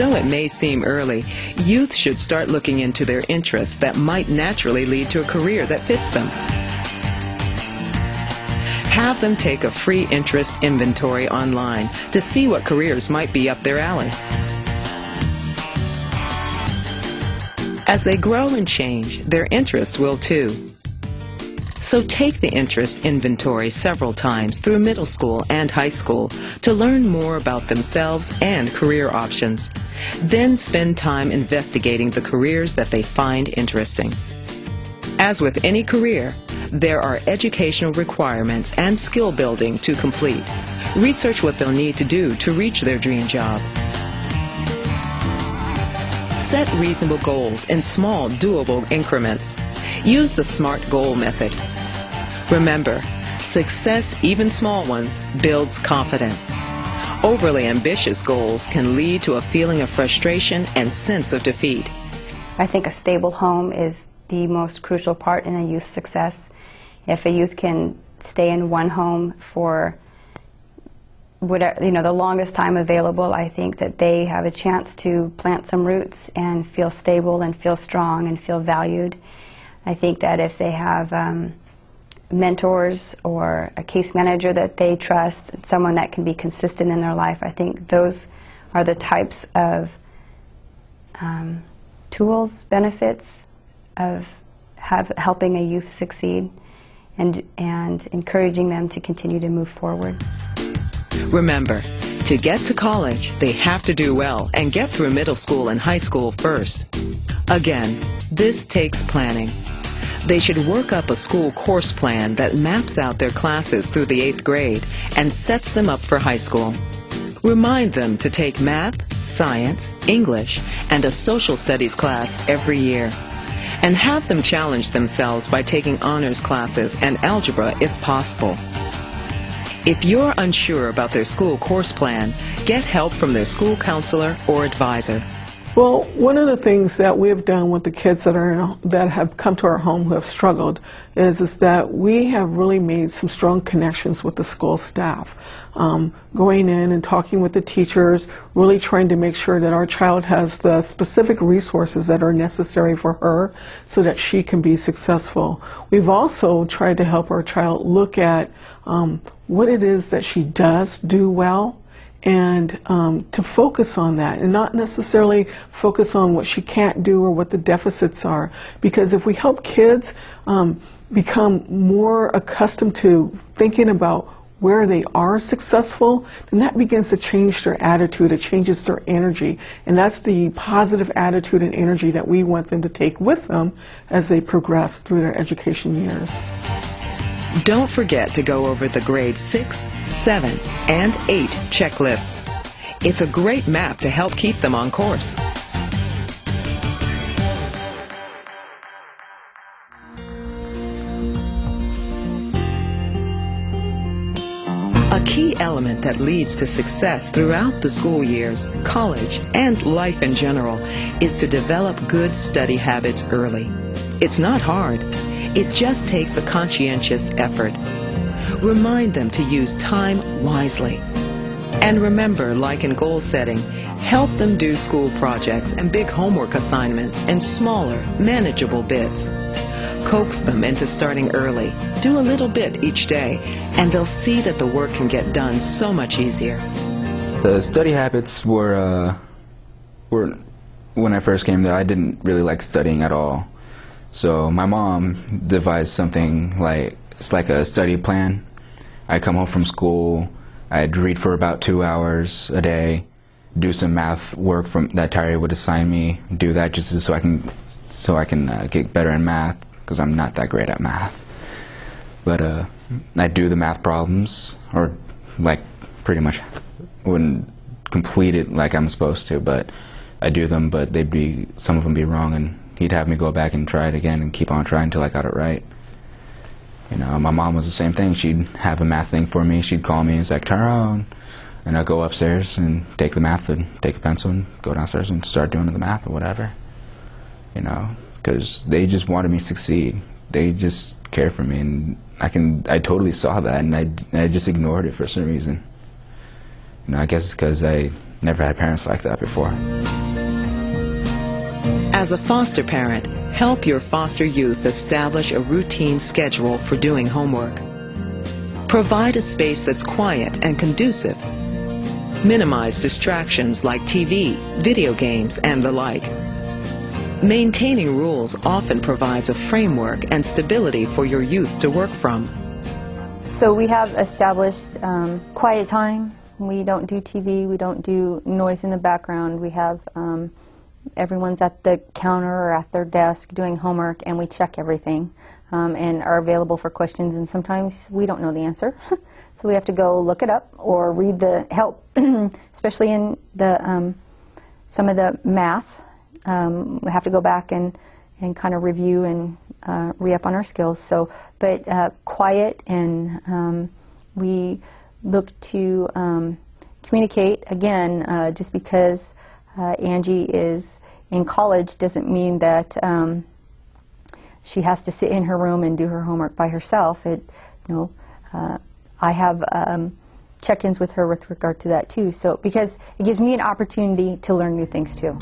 though it may seem early, youth should start looking into their interests that might naturally lead to a career that fits them. Have them take a free interest inventory online to see what careers might be up their alley. As they grow and change, their interest will too. So take the interest inventory several times through middle school and high school to learn more about themselves and career options. Then spend time investigating the careers that they find interesting. As with any career, there are educational requirements and skill building to complete. Research what they'll need to do to reach their dream job. Set reasonable goals in small, doable increments. Use the SMART goal method. Remember, success, even small ones, builds confidence. Overly ambitious goals can lead to a feeling of frustration and sense of defeat. I think a stable home is the most crucial part in a youth's success. If a youth can stay in one home for whatever, the longest time available, I think that they have a chance to plant some roots and feel stable and feel strong and feel valued. I think that if they have mentors or a case manager that they trust, someone that can be consistent in their life, I think those are the types of tools, benefits of helping a youth succeed and encouraging them to continue to move forward. Remember, to get to college, they have to do well and get through middle school and high school first. Again, this takes planning. They should work up a school course plan that maps out their classes through the 8th grade and sets them up for high school. Remind them to take math, science, English, and a social studies class every year. And have them challenge themselves by taking honors classes and algebra if possible. If you're unsure about their school course plan, get help from their school counselor or advisor. Well, one of the things that we have done with the kids that have come to our home who have struggled is that we have really made some strong connections with the school staff. Going in and talking with the teachers, really trying to make sure that our child has the specific resources that are necessary for her so that she can be successful. We've also tried to help our child look at what it is that she does do well, and to focus on that and not necessarily focus on what she can't do or what the deficits are. Because if we help kids become more accustomed to thinking about where they are successful, then that begins to change their attitude, it changes their energy. And that's the positive attitude and energy that we want them to take with them as they progress through their education years. Don't forget to go over the grade 6, 7, and 8 checklists. It's a great map to help keep them on course. A key element that leads to success throughout the school years, college, and life in general is to develop good study habits early. It's not hard. It just takes a conscientious effort. Remind them to use time wisely. And remember, like in goal setting, help them do school projects and big homework assignments in smaller, manageable bits. Coax them into starting early. Do a little bit each day, and they'll see that the work can get done so much easier. The study habits were when I first came there, I didn't really like studying at all. So my mom devised something like, it's like a study plan. I'd come home from school, I'd read for about 2 hours a day, do some math work that Terry would assign me, do that just so I can get better in math, because I'm not that great at math. But I'd do the math problems, or like pretty much wouldn't complete it like I'm supposed to, but I'd do them, but some of them be wrong, and he'd have me go back and try it again and keep on trying until I got it right. You know, my mom was the same thing. She'd have a math thing for me. She'd call me and say, Tyrone, and I'd go upstairs and take the math and take a pencil and go downstairs and start doing the math or whatever. You know, because they just wanted me to succeed. They just cared for me, and I totally saw that, and I just ignored it for some reason. You know, I guess it's because I never had parents like that before. As a foster parent, help your foster youth establish a routine schedule for doing homework. Provide a space that's quiet and conducive. Minimize distractions like TV, video games, and the like. Maintaining rules often provides a framework and stability for your youth to work from. So we have established quiet time. We don't do TV, we don't do noise in the background. We have everyone's at the counter or at their desk doing homework, and we check everything and are available for questions, and sometimes we don't know the answer. So we have to go look it up or read the help, especially in the some of the math. We have to go back and kind of review and re-up on our skills. So, but quiet, and we look to communicate. Again, just because Angie is in college doesn't mean that she has to sit in her room and do her homework by herself. I have check-ins with her with regard to that too. So, because it gives me an opportunity to learn new things too.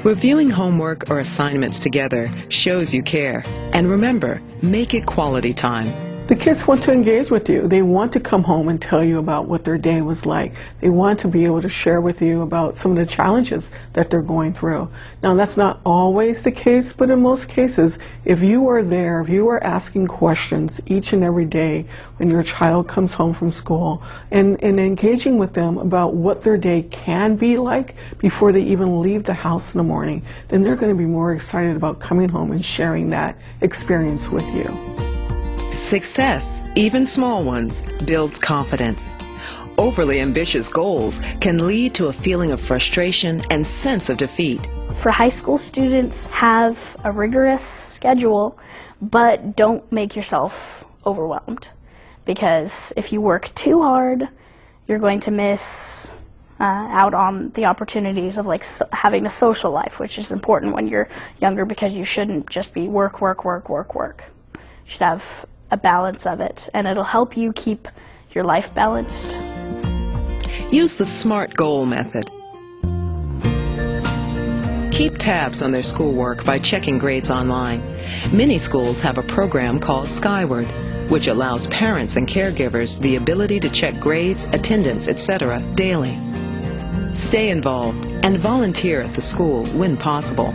Reviewing homework or assignments together shows you care. And remember, make it quality time. The kids want to engage with you. They want to come home and tell you about what their day was like. They want to be able to share with you about some of the challenges that they're going through. Now, that's not always the case, but in most cases, if you are there, if you are asking questions each and every day when your child comes home from school and engaging with them about what their day can be like before they even leave the house in the morning, then they're going to be more excited about coming home and sharing that experience with you. Success, even small ones, builds confidence. Overly ambitious goals can lead to a feeling of frustration and sense of defeat. For high school students, have a rigorous schedule, but don't make yourself overwhelmed. Because if you work too hard, you're going to miss out on the opportunities of having a social life, which is important when you're younger, because you shouldn't just be work, work, work, work, work. You should have a balance of it, and it'll help you keep your life balanced. Use the SMART goal method. Keep tabs on their schoolwork by checking grades online. Many schools have a program called Skyward, which allows parents and caregivers the ability to check grades, attendance, etc. daily. Stay involved and volunteer at the school when possible.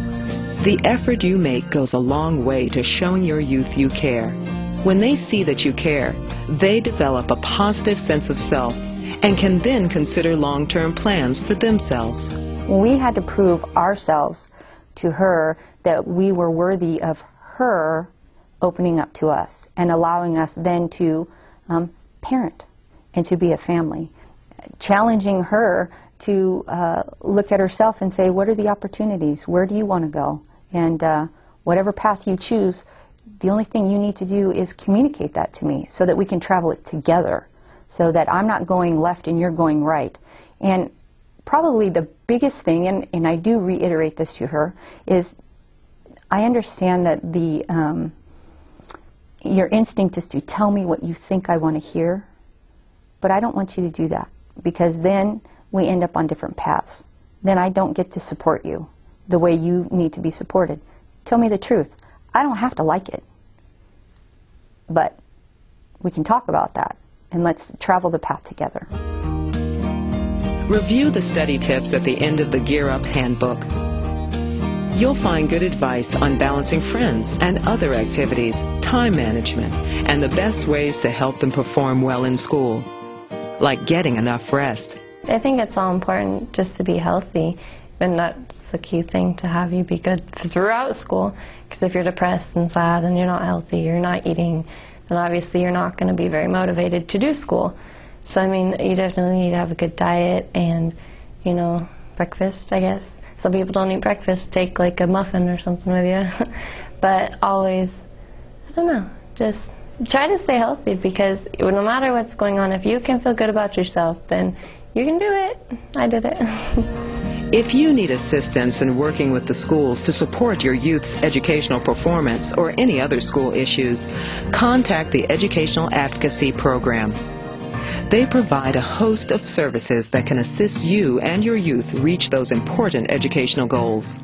The effort you make goes a long way to showing your youth you care. When they see that you care, they develop a positive sense of self and can then consider long-term plans for themselves. We had to prove ourselves to her that we were worthy of her opening up to us and allowing us then to parent and to be a family. Challenging her to look at herself and say, what are the opportunities? Where do you want to go? And whatever path you choose, the only thing you need to do is communicate that to me so that we can travel it together, so that I'm not going left and you're going right. And probably the biggest thing, and I do reiterate this to her, is I understand that your instinct is to tell me what you think I want to hear, but I don't want you to do that, because then we end up on different paths. Then I don't get to support you the way you need to be supported. Tell me the truth. I don't have to like it, but we can talk about that, and let's travel the path together. Review the study tips at the end of the Gear Up Handbook. You'll find good advice on balancing friends and other activities, time management, and the best ways to help them perform well in school, like getting enough rest. I think it's all important just to be healthy, and that's the key thing, to have you be good throughout school. Because if you're depressed and sad and you're not healthy, you're not eating, then obviously you're not going to be very motivated to do school. So I mean, you definitely need to have a good diet and, you know, breakfast, I guess. Some people don't eat breakfast, take like a muffin or something with you. But always, I don't know, just try to stay healthy, because no matter what's going on, if you can feel good about yourself, then you can do it. I did it. If you need assistance in working with the schools to support your youth's educational performance or any other school issues, contact the Educational Advocacy Program. They provide a host of services that can assist you and your youth reach those important educational goals.